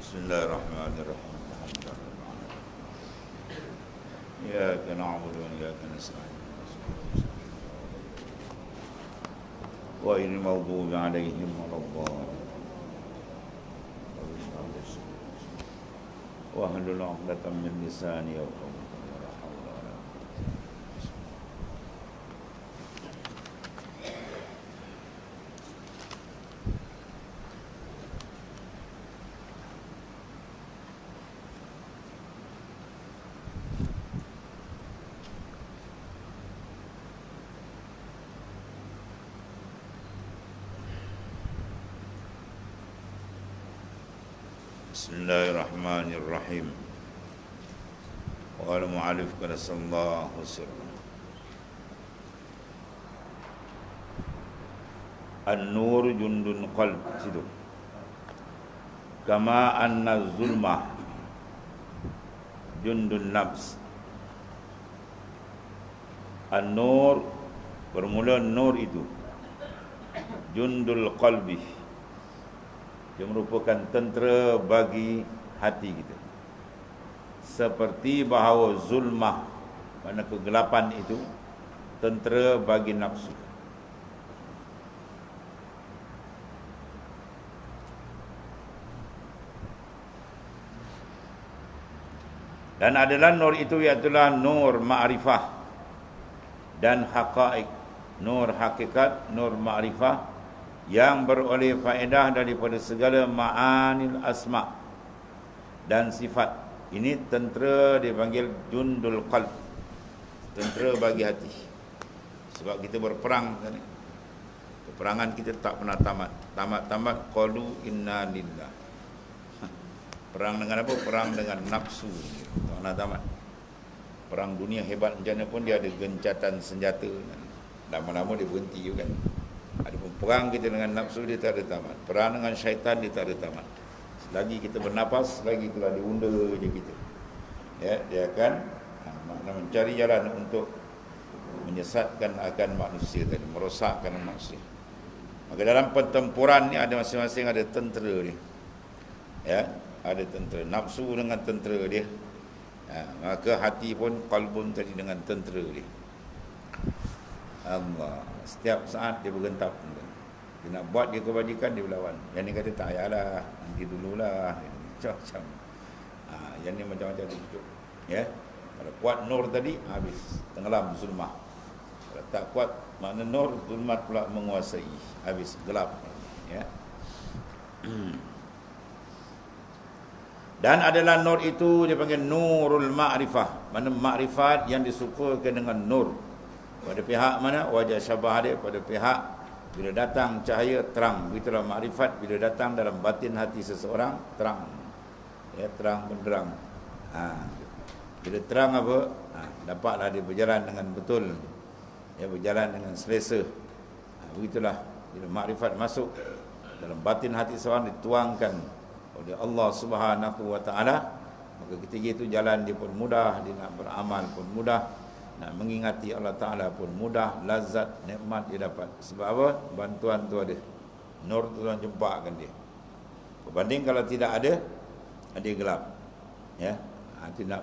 Bismillahirrahmanirrahim. Iyyaka na'budu wa iyyaka nasta'in. Ghairil maghdubi 'alaihim waladdallin. Wahlul 'uqdatam min lisani yafqahu qawli. Bismillahirrahmanirrahim. Qala mu'allif qaddasallahu sirra. An-nur jundun qalb situ. Kama anna zulma jundun nafs. An-nur bermula nur itu jundul qalbi, dia merupakan tentera bagi hati kita. Seperti bahawa zulmah, mana kegelapan itu, tentera bagi nafsu. Dan adalah nur itu iaitulah nur ma'rifah dan haqa'iq. Nur hakikat, nur ma'rifah yang beroleh faedah daripada segala ma'anil asma' dan sifat. Ini tentera dipanggil jundul qalb, tentera bagi hati. Sebab kita berperang kan, peperangan kita tak pernah tamat. Tamat-tamat qalu inna lillah. Perang dengan apa? Perang dengan nafsu. Tak pernah tamat. Perang dunia hebat macam mana pun dia ada gencatan senjata kan. Lama-lama dia berhenti juga kan. Adapun perang kita dengan nafsu dia tak ada tamat. Perang dengan syaitan dia tak ada tamat. Selagi kita bernapas, selagi telah diunda je kita. Ya, dia akan makna mencari jalan untuk menyesatkan akan manusia tadi, merosakkan manusia. Maka dalam pertempuran ni ada masing-masing ada tentera dia. Ya, ada tentera nafsu dengan tentera dia. Ya, maka hati pun qalbun tadi dengan tentera dia. Allah, setiap saat dia bergentap. Dia nak buat dia kebajikan, dia berlawan. Yang ni kata tak payahlah, nanti dululah. Macam-macam. Yang ni macam-macam dia cucuk. Ya. Kalau kuat nur tadi, habis. Tenggelam zulmah. Kalau tak kuat, makna nur, zulmat pula menguasai. Habis, gelap. Ya. Dan adalah nur itu dia panggil nurul ma'rifah. Mana ma'rifat yang disukakan dengan nur. Pada pihak mana? Wajah syabah dia. Pada pihak bila datang cahaya terang. Begitulah makrifat bila datang dalam batin hati seseorang, terang. Ya, terang benderang. Bila terang apa? Dapatlah dia berjalan dengan betul. Ya, berjalan dengan selesa. Begitulah bila makrifat masuk dalam batin hati seseorang, dituangkan oleh Allah Subhanahu wa taala, maka ketika itu jalan dia pun mudah, dia nak beramal pun mudah, nak mengingati Allah Ta'ala pun mudah, lazat, nikmat dia dapat. Sebab apa? Bantuan tu ada. Nur tu Tuhan jempakkan dia. Berbanding kalau tidak ada, dia gelap. Ya, nanti nak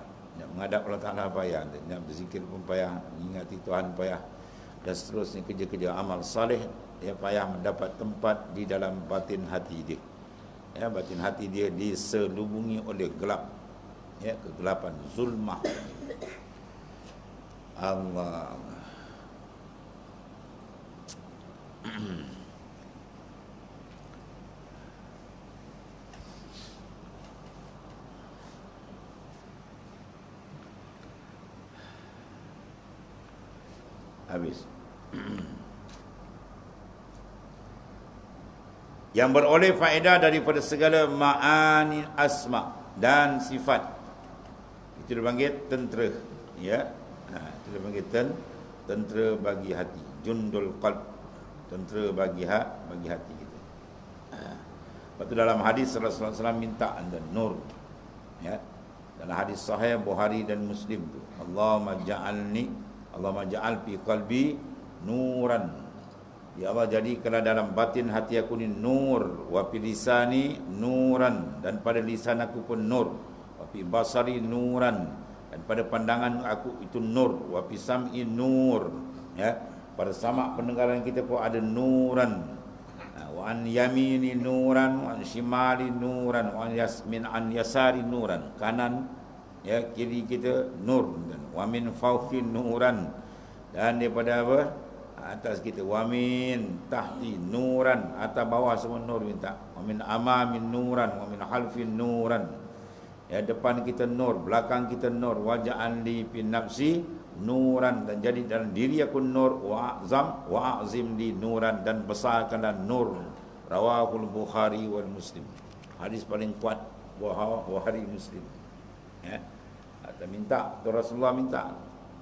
menghadap Allah Ta'ala payah, nak berzikir pun payah, mengingati Tuhan payah, dan seterusnya kerja-kerja amal saleh, dia payah mendapat tempat di dalam batin hati dia. Ya, batin hati dia diselubungi oleh gelap. Ya, kegelapan, zulmah. Allah. Habis. Yang beroleh faedah daripada segala ma'ani asma dan sifat. Itu dipanggil tentera. Ya. Itu dipanggil tentera bagi hati. Jundul qalb. Tentera bagi hati kita. Lepas tu dalam hadis Rasulullah SAW minta anda nur. Ya. Dalam hadis sahih Bukhari dan Muslim tu, Allahumma ja'al fi qalbi nuran Ya Allah, jadikanlah dalam batin hati aku ni nur, wa fi lisani nuran, dan pada lisan aku pun nur, wa fi basari nuran, dan pada pandangan aku itu nur, wa fi sam'i nur, ya, pada samak pendengaran kita pun ada nuran, wa an yamini nuran, wa an shimali nuran, wa an yasari nuran, kanan, ya, kiri kita nur, dan wa min fawqi nuran, dan daripada apa, atas kita, wa min tahti nuran, atas bawah semua nur minta, wa min amamin nuran, wa min khalfin nuran, ya, depan kita nur, belakang kita nur, waja'an li fi nafsi nuran, dan jadi dalam diri aku nur, wa azim li nuran, dan besarkanlah nur. Rawahul Bukhari wal Muslim. Hadis paling kuat Bukhari Muslim, ya. Atau minta tu Rasulullah minta,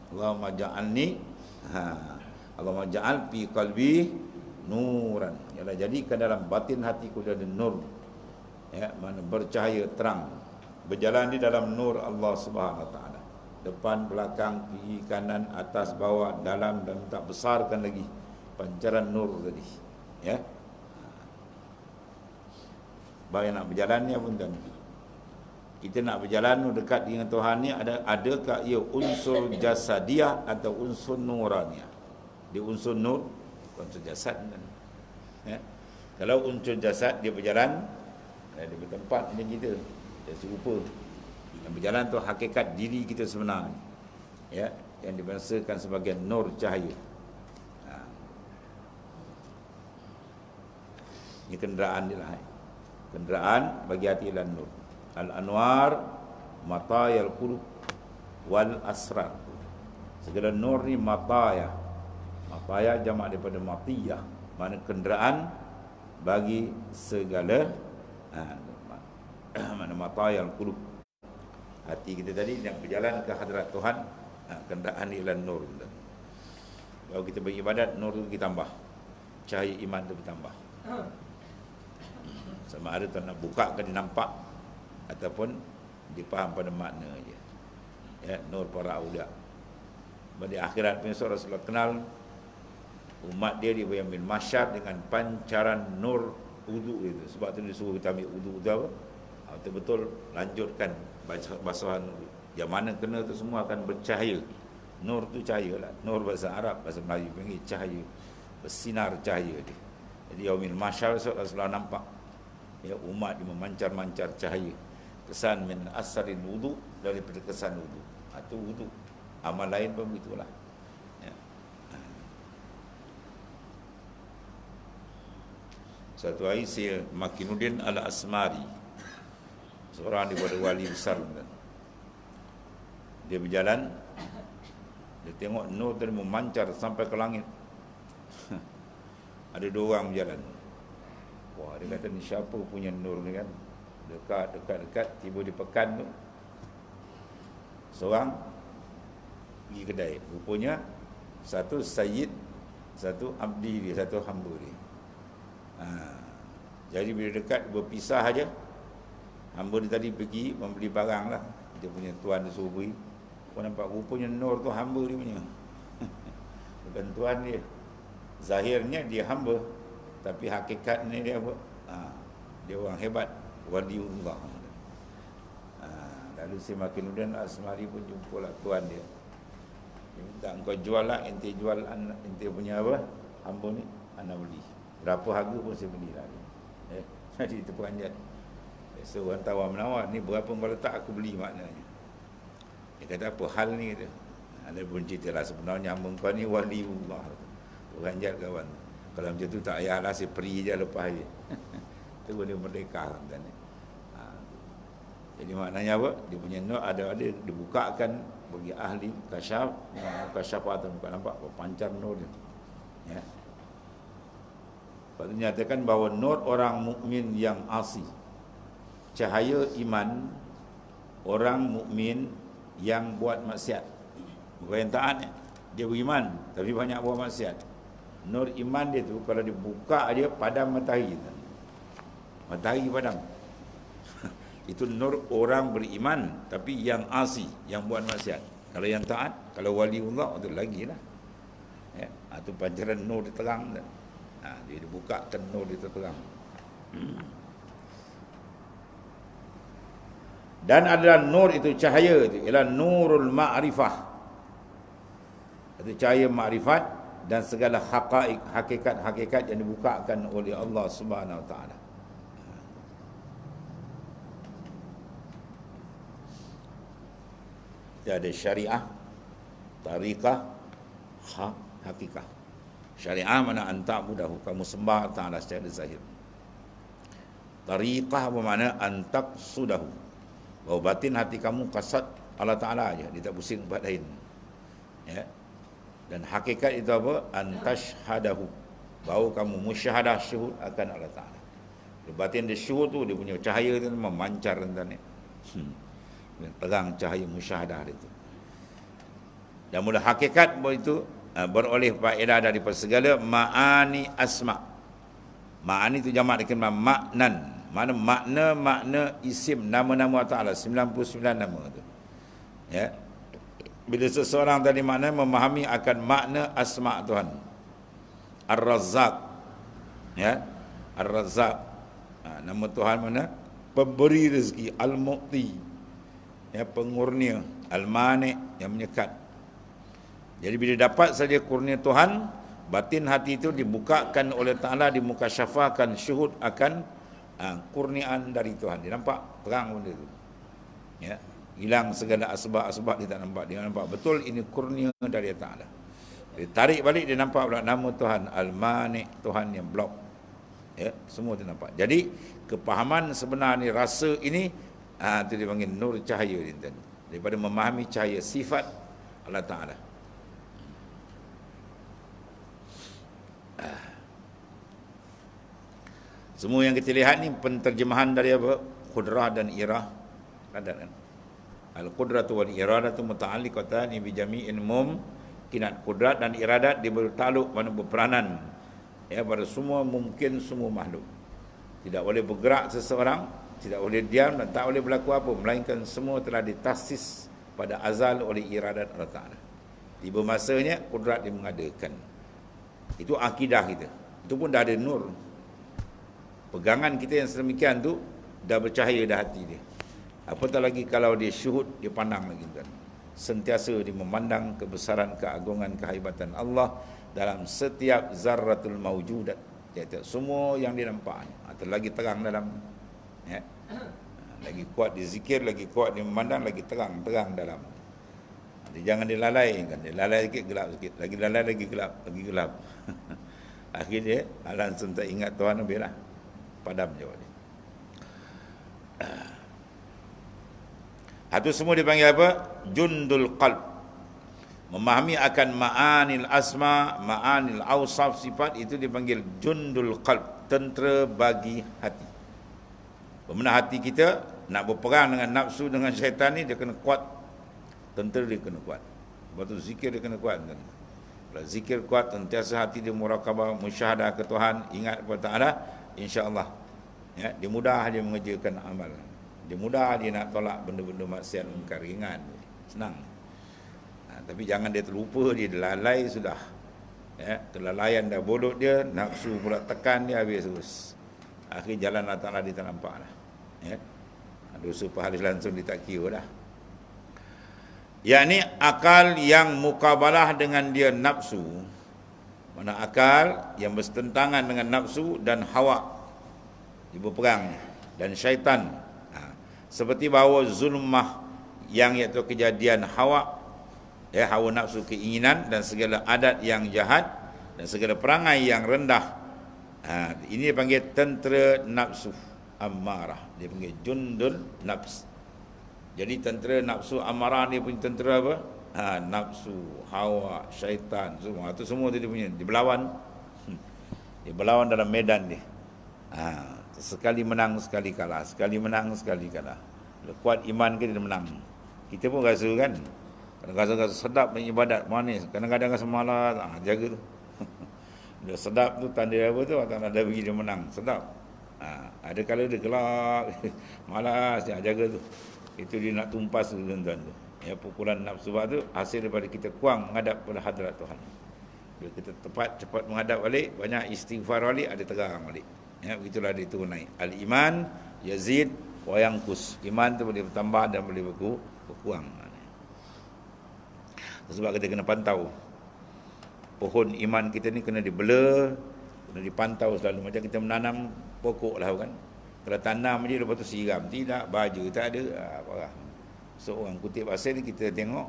Allahumma ja'alni, Allahumma ja'al fi qalbi nuran, ialah jadikan dalam batin hatiku ada nur, ya, mana bercahaya terang, berjalan di dalam nur Allah Subhanahu wa taala, depan, belakang, kiri, kanan, atas, bawah, dalam, dan tak besarkan lagi pancaran nur tadi, ya. Baik nak berjalan ni pun tuan, kita nak berjalan dekat dengan Tuhan ni, adakah ia unsur jasadiah atau unsur nuraniah? Dia unsur nur, unsur jasad kan, ya. Kalau unsur jasad dia berjalan, dia bertempat dengan kita, dia serupa. Yang berjalan tu hakikat diri kita sebenar, ya, yang dibahasakan sebagai nur cahaya. Ini kenderaan dia lah, kenderaan bagi hati ialah nur. Al-anwar matayal qulub wal asrar. Segala nur ni mataya. Mataya jamak daripada matiyah, mana kenderaan bagi segala mana matayal qulub. Hati kita tadi yang berjalan ke hadirat Tuhan, kenderaan ialah nur. Kalau kita beribadat, nur itu ditambah, cahaya iman itu bertambah. Sama ada tuan nak buka ke dinampak ataupun dipaham pada makna je, ya, nur para awliya. Pada akhirat penyusul Rasulullah kenal umat dia diberi min mahsyar dengan pancaran nur wudu itu. Sebab tu dia suruh kita ambil wudu tu apa? Betul-betul lanjutkan basuhan wudu. Yang mana kena tu semua akan bercahaya. Nur tu cahaya lah. Nur bahasa Arab, bahasa Melayu panggil cahaya, bersinar cahaya dia. Jadi yaumil mahsyar Rasulullah nampak, ya, umat dia memancar-mancar cahaya. Kesan min asarin wudu, daripada kesan wudu. Itu wudu. Amal lain pun begitulah, ya. Satu hari saya Makinuddin Al-Asmari, seorang daripada wali besar, dia berjalan, dia tengok nur tadi memancar sampai ke langit. Ada dua orang berjalan. Wah, dia kata ni siapa punya nur ni kan? Dekat, tiba di pekan tu, seorang pergi kedai. Rupanya satu sayyid, satu abdi dia, satu hamba dia. Jadi bila dekat berpisah aja, hamba dia tadi pergi membeli barang lah, dia punya tuan dia suruh beri. Kau nampak rupanya nur tu hamba dia punya. Bukan tuan dia. Zahirnya dia hamba, tapi hakikatnya dia apa? Dia orang hebat, waliullah. Lalu si Makinuddin Asmari pun jumpalah tuan dia. Dia minta, engkau jual lah, ente jual ente punya apa? Hamba ni, anak beli. Berapa harga pun saya beli lah. Jadi itu peranjat. So orang tawar menawar, ni berapa kau letak aku beli maknanya. Dia kata apa hal ni kata. Ada pun cerita lah, sebenarnya hamba kau ni waliullah. Peranjat kawan. Kalau macam tu tak payahlah, saya pergi je lepas je. Itu boleh merdeka kan. Jadi maknanya apa? Dia punya nur ada dibukakan bagi ahli kasyaf, kasyafat bukan nampak pancar nur dia. Ya. Lepas tu nyatakan bahawa nur orang mukmin yang asli, cahaya iman orang mukmin yang buat maksiat. Bukan yang taat, dia beriman tapi banyak buat maksiat. Nur iman dia tu kalau dibuka dia padam matahari. Matahari padam. Itu nur orang beriman tapi yang asli, yang buat maksiat. Kalau yang taat, kalau waliullah itu lagi lah. Ya, itu pancaran nur terang. Dia dibukakan nur itu terang. Dan adalah nur itu, cahaya itu ialah nurul ma'rifah. Itu cahaya ma'rifat dan segala haqaiq, hakikat-hakikat yang dibukakan oleh Allah Subhanahu wa taala. Dia ada syariah, tariqah, hakikah. Syariah mana anta'budahu, kamu sembah Ta'ala secara zahir. Tariqah bermakna antaqsudahu, bahawa batin hati kamu kasat Allah Ta'ala aja, dia tak pusing tempat lain. Ya. Dan hakikat itu apa? Antashhadahu, bahawa kamu musyahadah, syuhud akan Allah Ta'ala. Batin dia syuhud tu, dia punya cahaya tu memancar tentang ni. Terang cahaya musyahadah itu. Dan mula hakikat itu beroleh faedah daripada segala ma'ani asma'. Ma'ani itu jamak dengan maknan. Makna isim, nama-nama Allah Ta'ala, 99 nama itu. Ya. Bila seseorang tadi makna memahami akan makna asma' Tuhan. Ar-Razzaq. Ya. Ar-Razzaq. Nama Tuhan mana? Pemberi rezeki, Al-Mu'ti. Ya, pengurnia, Al-Mani', yang menyekat. Jadi bila dapat saja kurnia Tuhan, batin hati itu dibukakan oleh Ta'ala, dimukasyafahkan, syuhud akan kurniaan dari Tuhan. Dia nampak terang benda itu. Ya, hilang segala asbab-asbab, dia tak nampak. Dia nampak betul ini kurnia dari Ta'ala. Dia tarik balik, dia nampak pula nama Tuhan Al-Mani', Tuhan yang blok. Ya, semua dia nampak. Jadi kepahaman sebenar ni, rasa ini, itu dipanggil nur cahaya ini, daripada memahami cahaya sifat Allah Ta'ala. Semua yang kita lihat ni penterjemahan dari apa? Qudrah dan irah. Ada kan? Al-qudratu wal iradatu muta'alliqatan bi jami'in mumkinat. Qudrat dan iradat dia bertakluk, mana berperanan ya pada semua mungkin, semua makhluk. Tidak boleh bergerak seseorang, tidak boleh diam dan tak boleh berlaku apa, melainkan semua telah ditasis pada azal oleh iradat Allah Ta'ala. Tiba masanya kudrat dia mengadakan. Itu akidah kita. Itu pun dah ada nur. Pegangan kita yang sedemikian tu dah bercahaya dah hati dia. Apatah lagi kalau dia syuhud, dia pandang lagi kan. Sentiasa dia memandang kebesaran, keagungan, kehebatan Allah dalam setiap zarratul mawjudat. Iaitu semua yang dia nampak. Atau lagi terang dalam, ya. Lagi kuat dia zikir, lagi kuat dia memandang, lagi terang dalam. Dia jangan dilalaikan. Dia lalai sikit, gelap sikit. Lagi lalai, lagi gelap, lagi gelap. Akhirnya langsung tak ingat Tuhan, biarlah padam jawab dia. Itu semua dipanggil apa? Jundul qalb. Memahami akan ma'anil asma, ma'anil awsaf, sifat, itu dipanggil jundul qalb, tentera bagi hati. Bermakna hati kita nak berperang dengan nafsu, dengan syaitan ni, dia kena kuat. Tentera dia kena kuat. Sebab tu zikir dia kena kuat. Kalau zikir kuat, sentiasa hati dia murakabah, musyahadah ke Tuhan, ingat kepada Ta'ala, insya-Allah, ya, dia mudah dia mengerjakan amal. Dia mudah dia nak tolak benda-benda maksiat, mungkar, ringan, senang. Tapi jangan dia terlupa, dia lalai sudah. Ya, kelalaian dah bodoh dia, nafsu pula tekan dia, habis terus. Akhir jalan Allah Ta'ala dia tak nampak lah. Ya. Dosa pahala langsung dia tak kira dah. Yakni akal yang mukabalah dengan dia nafsu. Mana akal yang bersetentangan dengan nafsu dan hawa. Dia berperang. Dan syaitan. Seperti bahawa zulmah yang iaitu kejadian hawa, ya, hawa nafsu, keinginan dan segala adat yang jahat dan segala perangai yang rendah. Ini dipanggil tentera nafsu ammarah. Dia panggil jundul nafs. Jadi tentera nafsu ammarah ni punya tentera apa? Nafsu, hawa, syaitan, semua. Itu semua dia punya. Dia berlawan. Dia berlawan dalam medan dia. Sekali menang, sekali kalah. Sekali menang, sekali kalah. Kalau kuat iman ke dia menang. Kita pun rasa kan. Kadang-kadang rasa sedap dan ibadat, manis. Kadang-kadang rasa malas. Jaga tu. Dia sedap tu tanda apa tu? Tak ada bagi dia menang. Sedap. Ada kala dia gelak. Malas. Jaga tu. Itu dia nak tumpas tu tuan-tuan tu. Ya, pukulan nafsu tu hasil daripada kita kuang menghadap pada hadrat Tuhan. Bila kita cepat menghadap balik, banyak istighfar balik, ada terang balik. Ya, begitulah dia turun naik. Al-iman yazid wa yanqus. Iman tu boleh bertambah dan boleh berkurang. Sebab kita kena pantau. Pohon iman kita ni kena dibela, kena dipantau selalu. Macam kita menanam pokok lah kan. Kalau tanam je lepas tu siram, tidak, baja tak ada, parah. Seorang kutip pasir ni kita tengok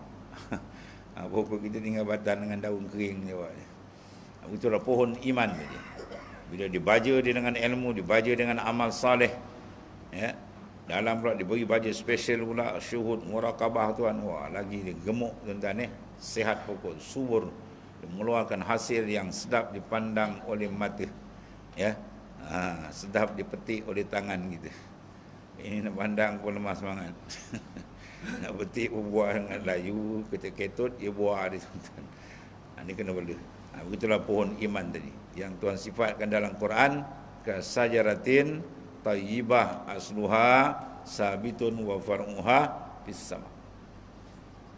pokok kita tinggal batang dengan daun kering je. Itulah pohon iman tadi. Bila dibaja dia dengan ilmu, dibaja dengan amal saleh, ya, dalam pula diberi baja special pula, syuhud muraqabah tuan. Wah, lagi dia gemuk tuan-tuan, sihat pokok, subur, mengeluarkan hasil yang sedap dipandang oleh mata, ya, sedap dipetik oleh tangan kita. Ini nak pandang pun lemah semangat. Nak petik pun buah dengan layu, ketut dia buah dia tuan-tuan. Ini kena bela. Begitulah pohon iman tadi yang Tuhan sifatkan dalam Quran, kasajaratin tayyibah asluha sabitun wa far'uha fis sama.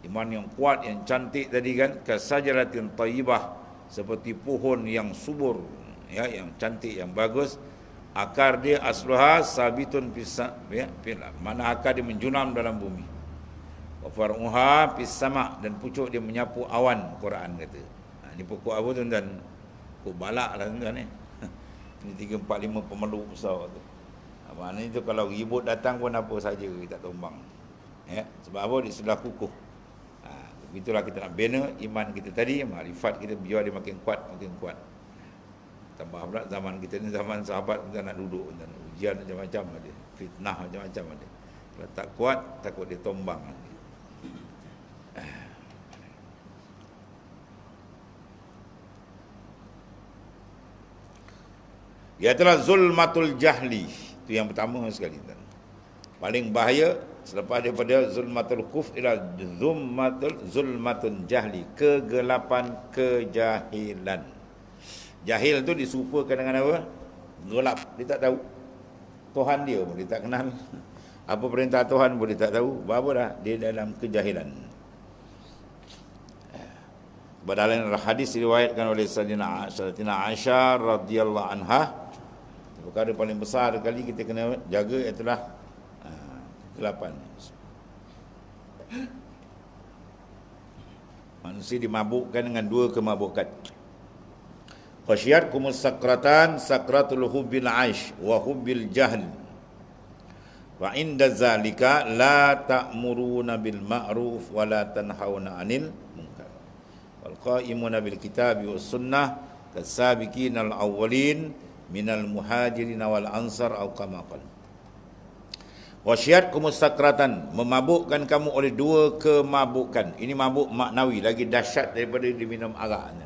Iman yang kuat, yang cantik tadi kan, kasajaratin tayyibah, seperti pohon yang subur, ya, yang cantik, yang bagus. Akar dia asluha sabitun fis ya, mana akar dia menjuram dalam bumi. Wa far'uha fis sama, dan pucuk dia menyapu awan, Quran kata. Ini pokok apa tuan-tuan? Pokok balak lah tuan-tuan. Ini 3, 4, 5 pemeluk besar tu. Maknanya tu kalau ribut datang pun apa saja kita tombang. Ya, sebab apa? Di sebelah kukuh. Begitulah kita nak bina iman kita tadi, makrifat kita biar dia makin kuat, makin kuat. Tambah pula zaman kita ni zaman sahabat kita nak duduk dan ujian macam-macam ada, fitnah macam-macam ada. Kalau tak kuat, takut dia tombang nanti. Iaitulah zulmatul jahli. Itu yang pertama sekali. Paling bahaya selepas daripada zulmatul kuf ialah zulmatul jahli, kegelapan kejahilan. Jahil tu disupakan dengan apa? Gelap. Dia tak tahu Tuhan dia pun dia tak kenal. Apa perintah Tuhan pun dia tak tahu. Apa dah? Dia dalam kejahilan. Dalam hadis diriwayatkan oleh Sayyidatina Aisyah radhiyallahu anha, perkara paling besar kali kita kena jaga ialah kegelapan. Manusia dimabukkan dengan 2 kemabukan. Khasyatkumus sakratan, sakratul hubbil aish wa hubbil jahl. Wa inda zalika la ta'muruna bil ma'ruf wa la tanhauna 'anil munkar. Wal qa'imuna bil kitabi was sunnah kasabiqinal awwalin minal muhajirin wal ansar atau kama qala. Wasyatkumus sakratan, memabukkan kamu oleh 2 kemabukan. Ini mabuk maknawi, lagi dahsyat daripada diminum arak.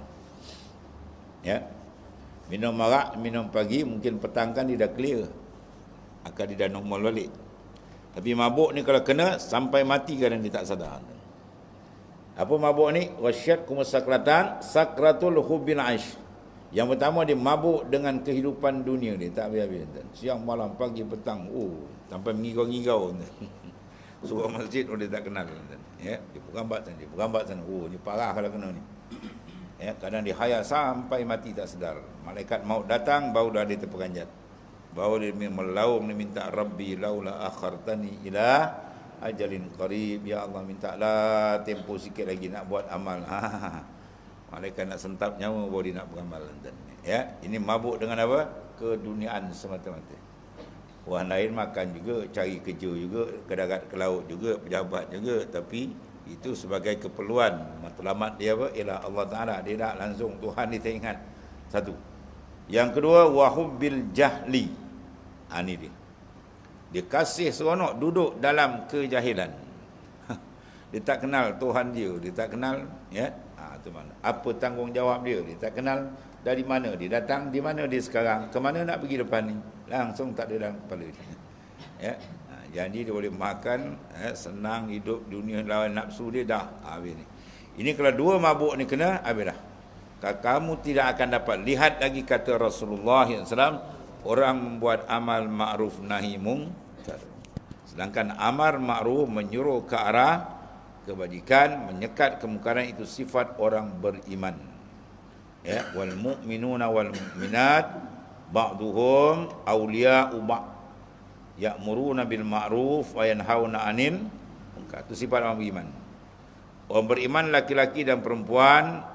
Ya. Minum arak, minum pagi, mungkin petang kan dia dah clear, akan dia dah normal balik. Tapi mabuk ni kalau kena sampai mati kadang dia tak sadar. Apa mabuk ni? Wasyatkumus sakratan, sakratul hubbil aish. Yang pertama dia mabuk dengan kehidupan dunia dia, tak habis-habis. Siang, malam, pagi, petang, sampai mengigau-ngigau. Surah masjid dia tak kenal. Ya, dia bergambat sana. Ni parah kalau kena ni. Ya, kadang dia khayal sampai mati tak sedar. Malaikat maut datang, barulah dia terperanjat. Baru dia melaum, dia minta, Rabbi laula akhartani ila ajalin qarib. Ya Allah, mintalah tempoh sikit lagi nak buat amal. Malaikat nak sentap nyawa baru dia nak beramal. Ya, ini mabuk dengan apa? Keduniaan semata-mata. Orang lain makan juga, cari kerja juga, ke darat ke laut juga, pejabat juga, tapi itu sebagai keperluan. Matlamat dia apa? Ialah Allah Taala. Dia tak langsung Tuhan dia tak ingat. Satu. Yang kedua, wahubbil jahli. Ini dia. Dia kasih seronok duduk dalam kejahilan. Dia tak kenal Tuhan dia tak kenal, ya. Itu mana? Apa tanggungjawab dia? Dia tak kenal dari mana dia datang, di mana dia sekarang, ke mana nak pergi depan ni. Langsung tak ada dalam kepala dia. Ya. Jadi dia boleh makan, senang hidup dunia lawan nafsu dia dah. Habis ni. Ini kalau 2 mabuk ni kena, habis dah. Kamu tidak akan dapat lihat lagi kata Rasulullah SAW, orang membuat amal ma'ruf nahi munkar. Sedangkan amar ma'ruf menyuruh ke arah kebajikan, menyekat kemungkaran, itu sifat orang beriman. Ya, wal mu'minuna wal mu'minat ba'duhum awliya'u ba'd ya'muruna bil ma'ruf wa yanhauna 'anil munkar. Itu sifat orang beriman. Orang beriman laki-laki dan perempuan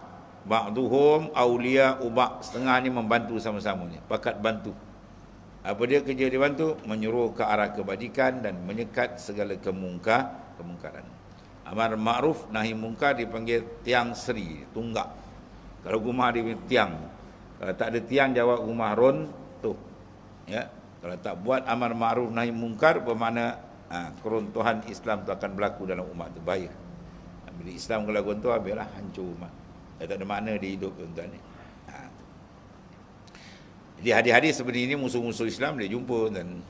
ba'duhum awliya'u ba'd, setengah ni membantu sama-sama ni, pakat bantu. Apa dia kerja dia bantu? Menyuruh ke arah kebajikan dan menyekat segala kemungkaran. Amar ma'ruf nahi mungkar dipanggil tiang seri, tunggak. Kalau rumah dia tiang, kalau tak ada tiang jawab rumah runtuh. Ya, kalau tak buat amar ma'ruf nahi mungkar, bermakna keruntuhan Islam tu akan berlaku dalam umat tu, bahaya. Bila Islam kalau runtuh, habislah, hancur umat. Tak ada makna dia hidup tuan-tuan ni. Jadi hadis-hadis seperti ini musuh-musuh Islam dia jumpa dan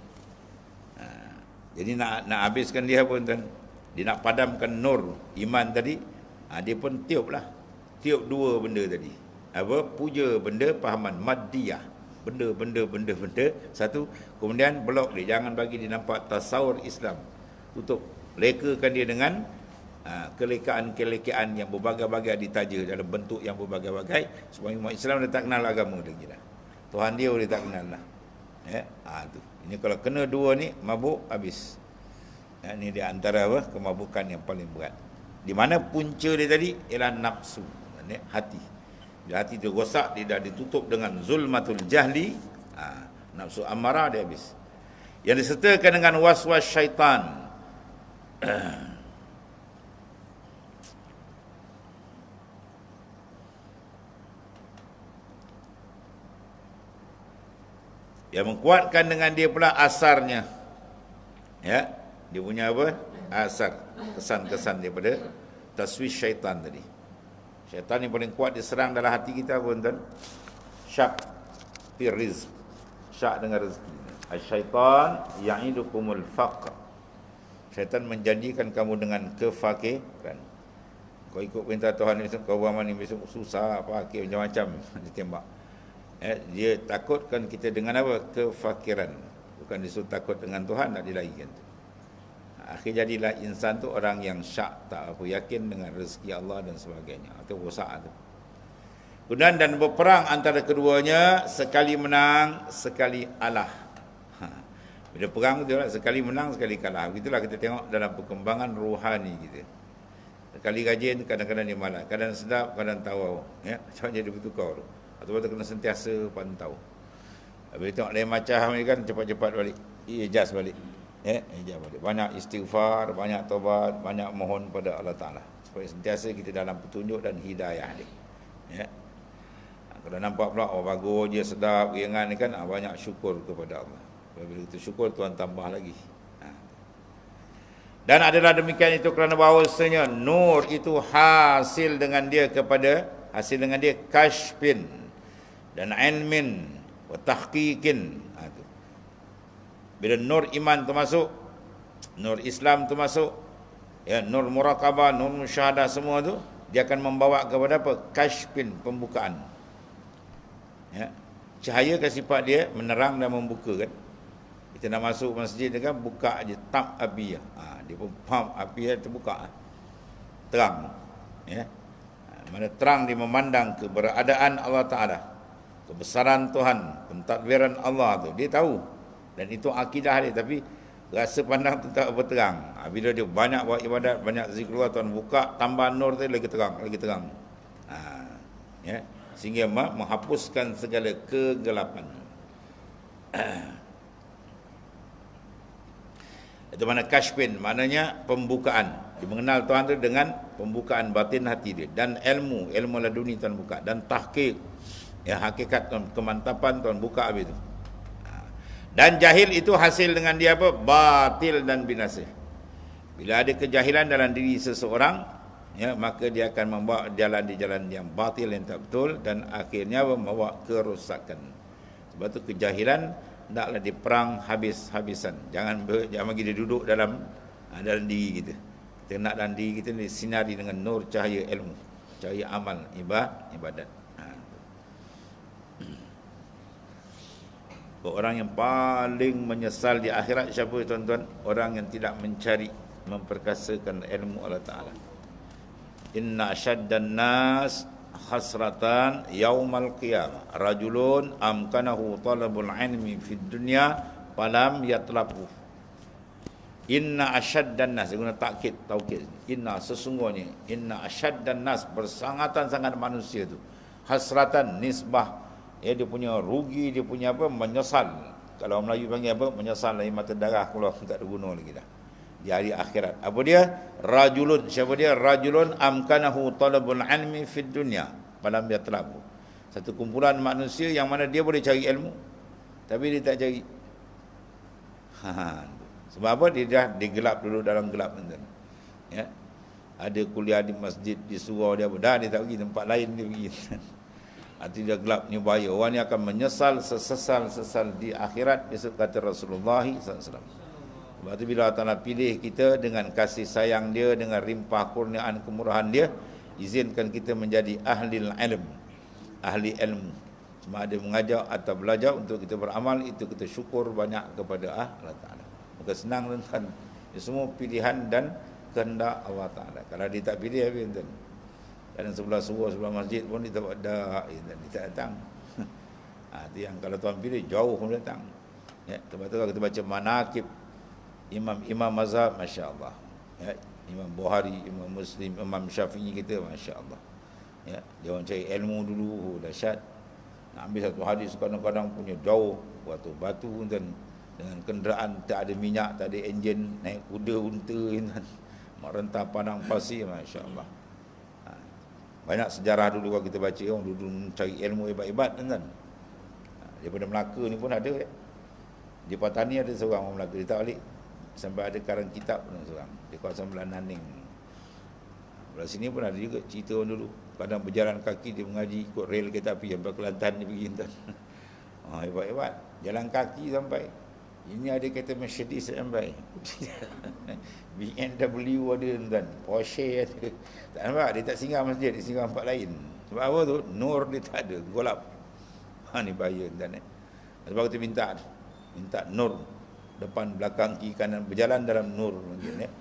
jadi nak habiskan dia pun tuan. Dia nak padamkan nur iman tadi, dia pun tiup dua benda tadi. Apa? Puja benda pahaman maddiyah. Benda. Satu, kemudian blok dia, jangan bagi dia nampak tasawur Islam. Tutup. Lekakan dia dengan kelekaan yang berbagai-bagai ditaja dalam bentuk yang berbagai-bagai, supaya umat Islam dia tak kenal agama dia kira. Tuhan dia boleh tak kenal lah. Ya, tu. Ini kalau kena dua ni, mabuk habis. Ya, ini di antara kemabukan yang paling berat. Di mana punca dia tadi ialah nafsu, ya, hati. Bila hati tu rosak, dia dah ditutup dengan zulmatul jahli, nafsu amarah dia habis. Yang disertakan dengan waswas syaitan. Yang menguatkan dengan dia pula asarnya. Ya, dia punya apa? Asar, kesan-kesan daripada taswis syaitan tadi. Syaitan yang paling kuat diserang dalam hati kita pun tuan. Syak fi rizq. Syak dengan rezeki. Syaitan ya'idukumul faqr. Syaitan menjanjikan kamu dengan kefakiran. Kau ikut perintah Tuhan ni, kau beramal ni besok susah, fakir macam-macam ditembak. Dia takutkan kita dengan apa? Kefakiran. Bukan disuruh takut dengan Tuhan, nak dilarikan. Akhir jadilah insan tu orang yang syak, tak apa yakin dengan rezeki Allah dan sebagainya. Itu rosak tu. Kemudian dan berperang antara keduanya, sekali menang, sekali kalah. Bila perang tu sekali menang, sekali kalah. Begitulah kita tengok dalam perkembangan rohani kita. Sekali rajin, kadang-kadang dia malas. Kadang sedap, kadang tawau. Ya, macam jadi bertukar tu. Atau kena sentiasa pantau. Bila tengok lain macam ni kan, cepat-cepat balik. Ijaz balik. Ijaz balik. Banyak istighfar, banyak taubat, banyak mohon pada Allah Ta'ala. Supaya sentiasa kita dalam petunjuk dan hidayah dia. Ya. Kalau nampak pula, bagus je, sedap, ringan ni kan, banyak syukur kepada Allah. Bila kita syukur, Tuhan tambah lagi. Dan adalah demikian itu kerana bahawasanya nur itu hasil dengan dia kashfin dan ilmin wa tahqiqin. Bila nur iman tu masuk, nur Islam tu masuk, ya, nur muraqabah, nur musyahadah, semua tu dia akan membawa kepada apa? Kashfin, pembukaan. Ya, cahaya kan sifat dia menerang dan membuka kan. Kita nak masuk masjid dia kan, buka aje tap api. Dia pun pump api terbuka. Terang. Ya. Mana terang dia memandang keberadaan Allah Ta'ala, kebesaran Tuhan, pentadbiran Allah tu, dia tahu. Dan itu akidah dia, tapi rasa pandang tu tak berterang. Bila dia banyak buat ibadat, banyak zikrullah, Tuhan buka, tambah nur tu lagi terang. Ya. Sehingga menghapuskan segala kegelapan. Itu mana kashfin, maknanya pembukaan. Dia mengenal Tuhan tu dengan pembukaan batin hati dia. Dan ilmu laduni Tuhan buka. Dan tahqiq, ya, hakikat Tuhan, kemantapan Tuhan buka habis itu. Dan jahil itu hasil dengan dia apa? Batil dan binasa. Bila ada kejahilan dalam diri seseorang, ya, maka dia akan membawa jalan di jalan yang batil, yang tak betul, dan akhirnya membawa kerosakan. Sebab tu kejahilan hendaklah diperang habis-habisan. Jangan bagi dia duduk dalam diri kita. Kita nak dalam diri kita ni sinari dengan nur cahaya ilmu, cahaya amal, ibadat. Orang yang paling menyesal di akhirat siapa tuan-tuan? Orang yang tidak mencari, memperkasakan ilmu Allah Ta'ala. Inna syaddan nas hasratan yaumal qiyamah. Rajulun amkanahu talabul ilmi fid dunya falam yatlabu. Inna asyaddan nas, guna takkid taukid. Inna sesungguhnya, inna asyaddan nas, bersangatan sangat manusia tu. Hasratan nisbah, dia punya rugi, dia punya apa, menyesal. Kalau orang Melayu panggil apa, menyesal dari mata darah keluar, tak ada guna lagi dah. Di hari akhirat. Apa dia? Rajulun. Siapa dia? Rajulun amkanahu talabul ilmi fid dunya falam yatlabu. Satu kumpulan manusia yang mana dia boleh cari ilmu, tapi dia tak cari. Sebab apa? Dia dah digelap dulu dalam gelap nanti. Ya. Ada kuliah di masjid, di surau dia, dah dia tak pergi tempat lain, dia pergi. Nanti dia gelap ni bahaya. Orang ni akan menyesal sesal di akhirat, besok kata Rasulullah SAW. Sebab tu bila Allah Ta'ala pilih kita dengan kasih sayang dia, dengan rimpah kurniaan kemurahan dia, izinkan kita menjadi ahli ilm, ahli ilmu. Sama ada mengajar atau belajar untuk kita beramal, itu kita syukur banyak kepada Allah Ta'ala. Maka senang tuan-tuan. Ini semua pilihan dan kehendak Allah Ta'ala. Kalau dia tak pilih, habis tuan. Dan sebelah surau, sebelah masjid pun dia tak ada, dia tak datang. Itu yang kalau tuan pilih, jauh pun datang. Ya, sebab tu kalau kita baca manaqib imam-imam mazhab, Masya Allah. Ya, Imam Bukhari, Imam Muslim, Imam Syafi'i kita, Masya Allah. Ya, dia orang cari ilmu dulu, dahsyat. Nak ambil satu hadis kadang-kadang punya jauh, batu dan dengan kenderaan tak ada minyak, tak ada enjin, naik kuda unta kan, merentah padang pasir, Masya Allah. Banyak sejarah dulu kalau kita baca, orang dulu cari ilmu hebat-hebat kan. Daripada Melaka ni pun ada. Di Patani ada seorang orang Melaka, dia tak balik sampai ada karang kitab pun seorang di kawasan Belananing. Belah sini pun ada juga cerita orang dulu, kadang berjalan kaki dia mengaji ikut rel kereta api sampai Kelantan dia pergi kan. Hebat-hebat, jalan kaki sampai. Ini ada kereta Mercedes sampai. BMW ada kan, Porsche ada. Tak nampak, dia tak singgah masjid, dia singgah tempat lain. Sebab apa tu? Nur dia tak ada, golap. Ni bahaya kan. Sebab kita minta nur, depan, belakang, kiri, kanan, berjalan dalam nur mungkin ya.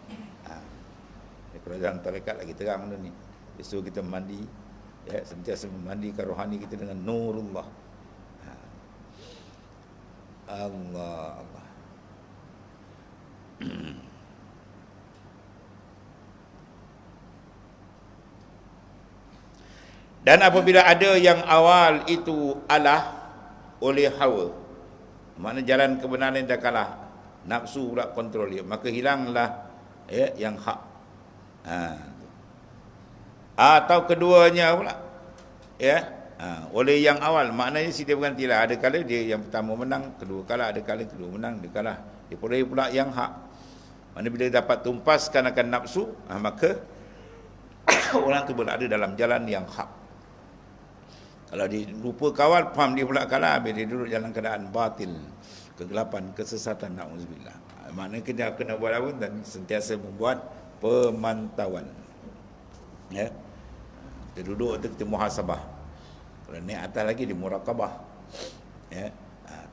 Kalau dalam tarekat lagi terang benda ni. Esok kita mandi, ya, sentiasa memandikan rohani kita dengan nurullah. Allah. Dan apabila ada yang awal itu alah oleh hawa, makna jalan kebenaran dah kalah, nafsu pula kontrol dia, maka hilanglah yang hak. Atau keduanya pula, ya, oleh yang awal, maknanya silih bergantilah. Ada kala dia yang pertama menang, kedua kala ada kala kedua menang, dia kalah. Dia pula yang hak. Mana bila dapat tumpaskan akan nafsu, maka orang tu berada dalam jalan yang hak. Kalau dia lupa kawal, faham dia pula kalah, habis dia duduk dalam keadaan batil, kegelapan, kesesatan, na'udzubillah. Maknanya kita kena buat apa dan sentiasa membuat pemantauan. Ya. Kita duduk tu kita muhasabah. Kalau naik atas lagi dia muraqabah. Ya.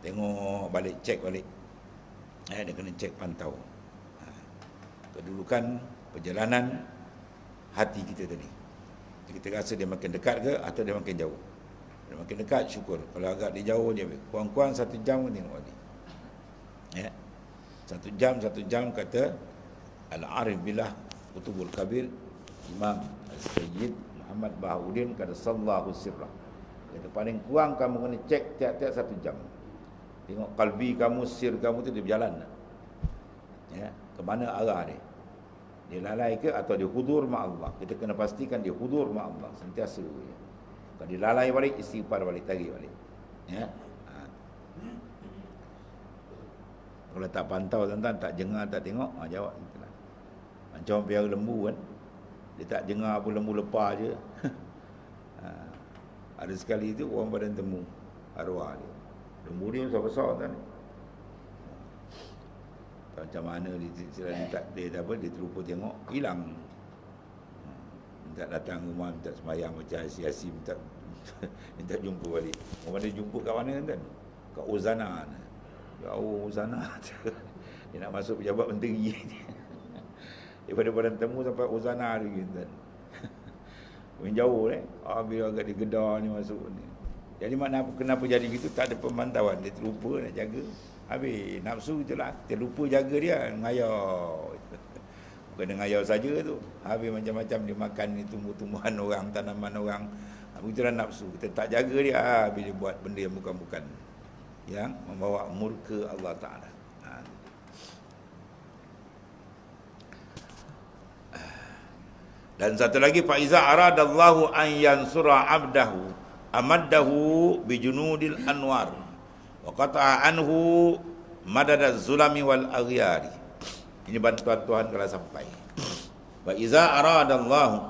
Tengok balik, cek balik. Dia kena cek pantau. Kedudukan perjalanan hati kita tadi. Kita rasa dia makin dekat ke atau dia makin jauh. Dia makin dekat, syukur. Kalau agak dia jauh, dia kurang-kurang 1 jam tengok balik. Ya. 1 jam kata Al-Arif Billah Kutubul Kabir Imam Sayyid Muhammad Bahaudin kata sallahu sirrah. Kata paling kurang kamu kena cek tiap-tiap 1 jam. Tengok kalbi kamu, sir kamu tu dia berjalan. Ya, ke mana arah dia? Dia lalai ke atau dia hudur ma Allah? Kita kena pastikan dia hudur ma Allah sentiasa. Ya. Kalau dia lalai balik, istighfar balik, tarik balik. Ya. Kalau tak pantau tuan-tuan, tak jengah, tak tengok, jawab itulah. Macam piara lembu kan. Dia tak jengah apa, lembu lepas je. Ada sekali itu orang badan temu arwah dia. Lembu dia besar-besar kan. Macam mana dia terlupa tengok, hilang. Minta datang rumah, minta sembahyang macam asi-asi, minta jumpa balik. Orang dia jumpa kat mana kan? Kat Uzana. Jauh Uzana. Dia nak masuk pejabat menteri. Daripada badan temu sampai Uzana lagi kan. Jauh bila agak di Kedah ni masuk ni. Jadi kenapa jadi gitu, tak ada pemantauan, dia terlupa nak jaga. Habis nafsu itulah, terlupa jaga dia, ngayau. Bukan dia ngayau saja tu. Habis macam-macam dia makan ni tumbuh-tumbuhan orang, tanaman orang. Itulah nafsu. Kita tak jaga dia, habis dia buat benda yang bukan-bukan, yang membawa murka Allah Ta'ala. Dan satu lagi, fa iza aradallahu an yansura 'abdahu amaddahu bijunudil anwar wa qata'a anhu madadaz zulami wal aghyari. Ini bantuan Tuhan kalau sampai. Wa iza aradallahu,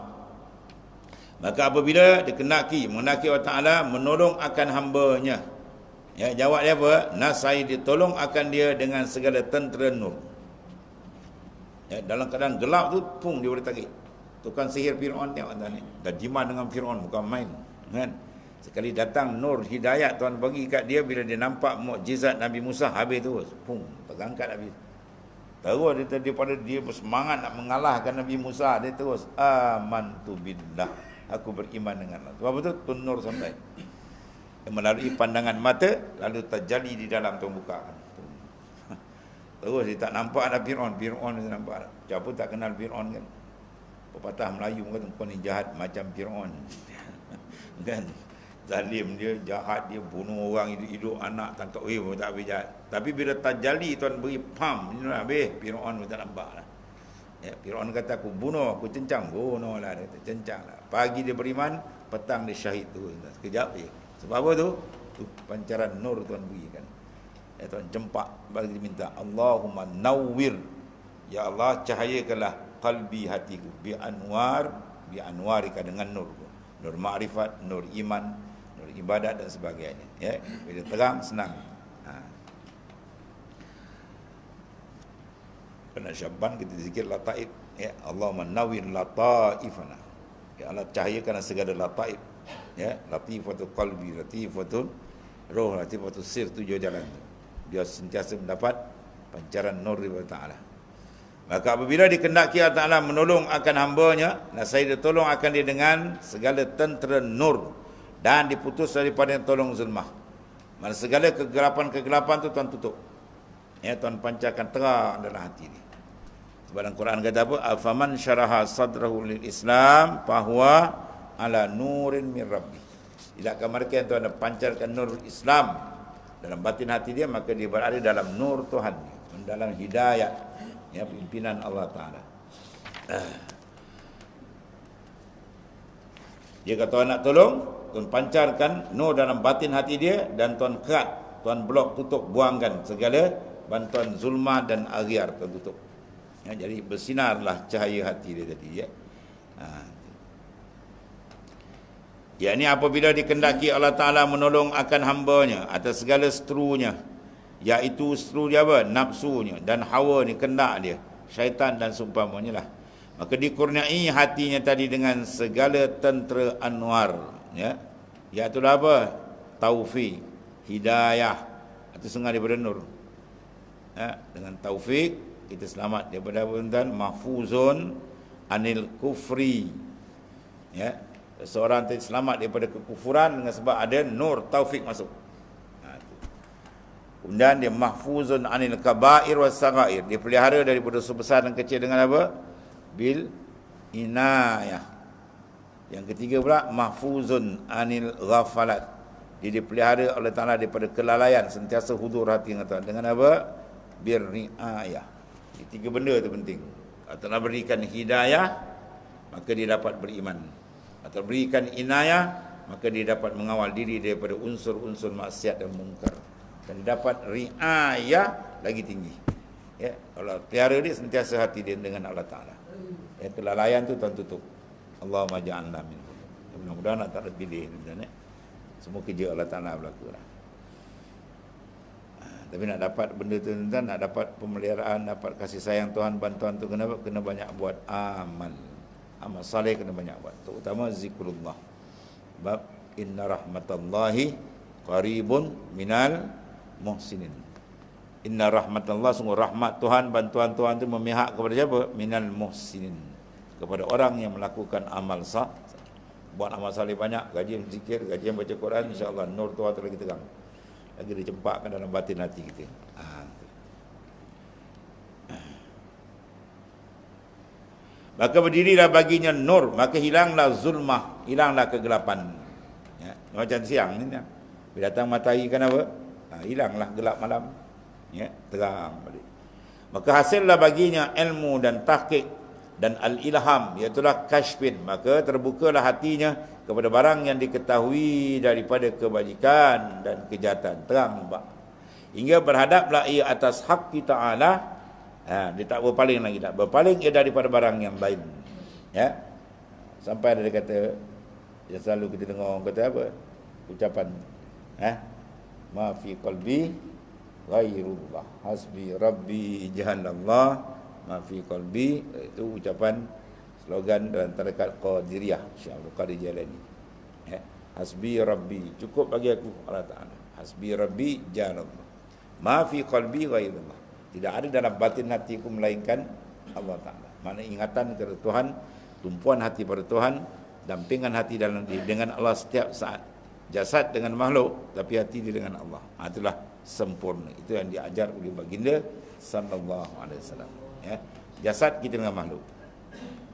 maka apabila mengendaki Allah Ta'ala menolong akan hamba-Nya, ya, jawab dia apa? Nasai, ditolong akan dia dengan segala tentera nur. Ya, dalam keadaan gelap tu pun dia boleh tarik. Tukang sihir Fir'aun tengok tuan ni, dah jimat dengan Fir'aun, bukan main, kan? Sekali datang nur hidayat Tuhan bagi kat dia, bila dia nampak mukjizat Nabi Musa, habis terus pum, terangkat habis. Terus dia daripada dia bersemangat nak mengalahkan Nabi Musa, dia terus amantu billah, aku beriman dengan Allah. Apa betul? Tun nur sampai. Melalui pandangan mata, lalu terjadi di dalam tu buka. Terus dia tak nampak ada Fir'aun dia nampak. Siapa tak kenal Fir'aun kan? Pepatah Melayu kata, kau ni jahat macam Fir'aun. Kan? Zalim dia, jahat dia, bunuh orang, hidup anak, tak tahu tak habis jahat. Tapi bila terjadi Tuhan beri pam, ni habis Fir'aun pun tak nampak lah. Ya, Fir'aun kata aku bunuh, aku cencang. Bunuh lah, dia cencang lah. Pagi dia beriman, petang dia syahid tu. Sekejap je. Sebab apa tu? Tu pancaran nur Tuhan berikan. Ya, Tuhan cempak bagi diminta, Allahumma nawwir, ya Allah cahayakanlah qalbi, hatiku, bi anwarika, dengan nur, nur ma'rifat, nur iman, nur ibadat dan sebagainya. Ya, bila terang senang. Pada Syaban kita zikir lataif, ya, Allahumma nawwir lataifana, ya Allah cahayakan segala lataif, ya, latifatul qalbi, latifatul roh, latifatul sir, tujuh jalan tu dia sentiasa mendapat pancaran nur dari Allah Ta'ala. Maka apabila dikehendaki Allah Ta'ala menolong akan hamba-Nya, nasai dia tolong akan dia dengan segala tentera nur, dan diputus daripada yang tolong zulmah. Mana segala kegelapan-kegelapan tu Tuhan tutup. Ya, Tuhan pancarkan terang dalam hati dia. Sebab dalam Quran kata apa? Afaman syaraha sadrahu lil Islam fahuwa ala nurin min rabbi. Tidakkah mereka yang Tuhan pancarkan nur Islam dalam batin hati dia, maka dia berada dalam nur Tuhan, dalam hidayah, ya, pimpinan Allah Ta'ala. Dia kata Tuhan nak tolong, Tuhan pancarkan nur dalam batin hati dia, dan Tuhan kerat, Tuhan blok, tutup, buangkan segala bantuan zulmah dan aghyar, Tuhan tutup. Ya, jadi bersinarlah cahaya hati dia tadi, ya. Ya, ini apabila dikehendaki Allah Ta'ala menolong akan hamba-Nya atas segala seterunya, iaitu seteru dia apa? Nafsunya dan hawa ni, kendak dia, syaitan dan seumpamanya lah. Maka dikurniai hatinya tadi dengan segala tentera anwar, ya, iaitu apa? Taufik, hidayah, atau setengah daripada nur. Ya, dengan taufik kita selamat daripada apa? Mahfuzun anil kufri, ya, seorang selamat daripada kekufuran dengan sebab ada nur taufik masuk. Kemudian dia mahfuzun anil kabair was saghair, dia pelihara daripada dosa besar dan kecil dengan apa? Bil inayah. Yang ketiga pula mahfuzun anil ghafalat, dia dipelihara oleh Ta'ala daripada kelalaian, sentiasa hudur hati dengan Tuhan dengan apa? Bir riayah. Tiga benda tu penting. Allah berikan hidayah, maka dia dapat beriman. Atau berikan inayah, maka dia dapat mengawal diri daripada unsur-unsur maksiat dan mungkar. Dan dapat riayah lagi tinggi. Ya, kalau pelihara dia sentiasa hati dia dengan Allah Ta'ala. Ya, kelalaian tu Tuhan tutup. Allahumma ja'alna minhum. Mudah-mudahan tak ada pilih. Semua kerja Allah Ta'ala berlaku lah. Tapi nak dapat benda tu, nak dapat pemeliharaan, dapat kasih sayang Tuhan, bantuan tu kena banyak buat amal. Amal saleh kena banyak buat, terutama zikrullah. Sebab inna rahmatallahi qaribun minal muhsinin. Inna rahmatallah, sungguh rahmat Tuhan, bantuan Tuhan itu memihak kepada siapa? Minal muhsinin, kepada orang yang melakukan amal buat amal saleh banyak, rajin zikir, rajin baca Quran, insya-Allah nur tu lagi terang. Lagi dicempakkan dalam batin hati kita. Maka berdirilah baginya nur, maka hilanglah zulmah, hilanglah kegelapan. Ya, macam siang ni. Bila datang matahari kan apa? Hilanglah gelap malam. Ya, terang balik. Maka hasillah baginya ilmu dan tahqiq dan al-ilham, iaitulah kashfin. Maka terbukalah hatinya kepada barang yang diketahui daripada kebajikan dan kejahatan. Terang nampak. Hingga berhadaplah ia atas hak Ta'ala. Dia tak berpaling lagi, tak berpaling ia daripada barang yang lain. Ya. Sampai ada dia kata, yang selalu kita dengar orang kata apa? Ucapan ma fi qalbi ghairullah, hasbi rabbi jahanallah, ma fi qalbi. Itu ucapan slogan dalam tarekat Qadiriyah, Syekh Abdul Qadir Jailani. Ya. Hasbi rabbi, cukup bagi aku Allah Ta'ala. Hasbi rabbi jahanallah, ma fi qalbi ghairullah. Tidak ada dalam batin hatiku melainkan Allah Ta'ala. Mana ingatan kepada Tuhan, tumpuan hati pada Tuhan, dampingan hati dalam diri dengan Allah setiap saat. Jasad dengan makhluk, tapi hati dia dengan Allah. Itulah sempurna. Itu yang diajar oleh baginda sallallahu alaihi wasallam. Ya. Jasad kita dengan makhluk.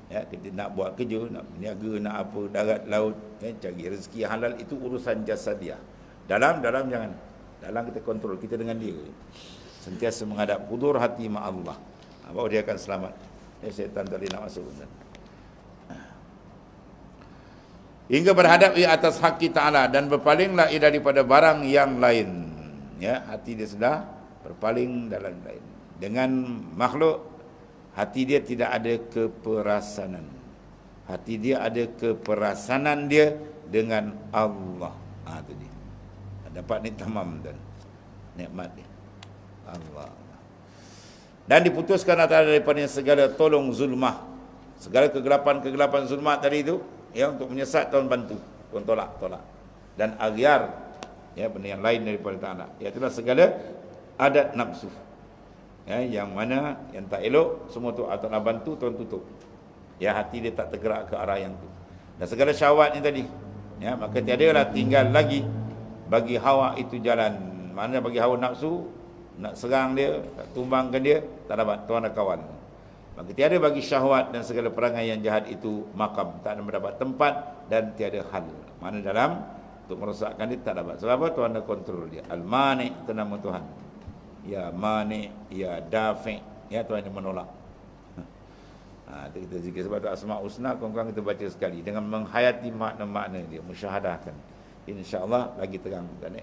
Ya, kita nak buat kerja, nak berniaga, nak apa, darat, laut, cari rezeki halal, itu urusan jasadiah. Dalam jangan. Dalam kita kontrol kita dengan dia. Sentiasa menghadap hudur hati ma Allah. Bahawa dia akan selamat. Syaitan tak boleh nak masuk. Hingga berhadap ia atas hak Ta'ala, dan berpalinglah ia daripada barang yang lain. Ya, hati dia sudah berpaling dalam lain. Dengan makhluk, hati dia tidak ada keperasanan. Hati dia ada keperasanan dia dengan Allah. Itu dia. Dapat ni tamam dan nikmat dia. Allah. Dan diputuskan daripada segala tolong zulmah, segala kegelapan zulmah tadi itu, ya, untuk menyesat Tuhan bantu, Tuhan tolak. Dan aghyar, ya, benda yang lain daripada Ta'ala, iaitulah segala adat nafsu, ya, yang mana yang tak elok, semua tu Allah bantu, Tuhan tutup. Ya, hati dia tak tergerak ke arah yang tu. Dan segala syahwat ni tadi, ya, maka tiadalah tinggal lagi bagi hawa itu jalan. Mana bagi hawa nafsu, nak serang dia, nak tumbangkan dia, tak dapat, Tuhan ada kawan. Maka tiada bagi syahwat dan segala perangai yang jahat itu makam, tak ada mendapat tempat dan tiada hal. Mana dalam untuk merosakkan dia tak dapat. Sebab apa? Tuhan ada kontrol dia. Al-Mani' itu nama Tuhan. Ya Mani', ya Dafi', ya, Tuhan yang menolak. Itu kita zikir sebab tu Asma' Husna, kurang-kurang kita baca sekali dengan menghayati makna-makna dia, musyahadahkan. InsyaAllah lagi terang kan.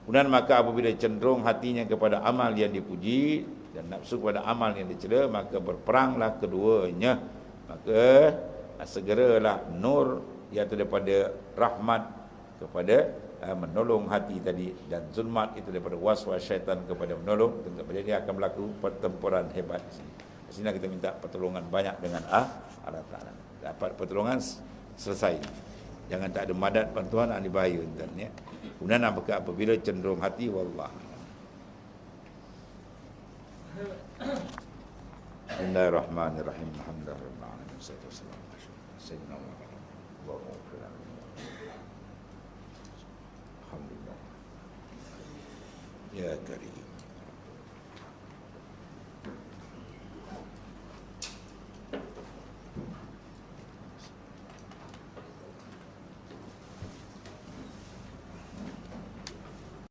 Kemudian maka apabila cenderung hatinya kepada amal yang dipuji dan nafsu kepada amal yang dicela, maka berperanglah keduanya. Maka segeralah nur iaitu daripada rahmat kepada menolong hati tadi, dan zulmat itu daripada waswas syaitan kepada menolong. Jadi dia akan berlaku pertempuran hebat di sini. Di sini kita minta pertolongan banyak dengan Allah Ta'ala. Dapat pertolongan selesai. Jangan tak ada madat bantuan, ini bahaya tuan, ya. Kemudian apabila cenderung hati, wallah. Bismillahirrahmanirrahim. Alhamdulillahirabbil alamin. Alhamdulillah. Ya Karim.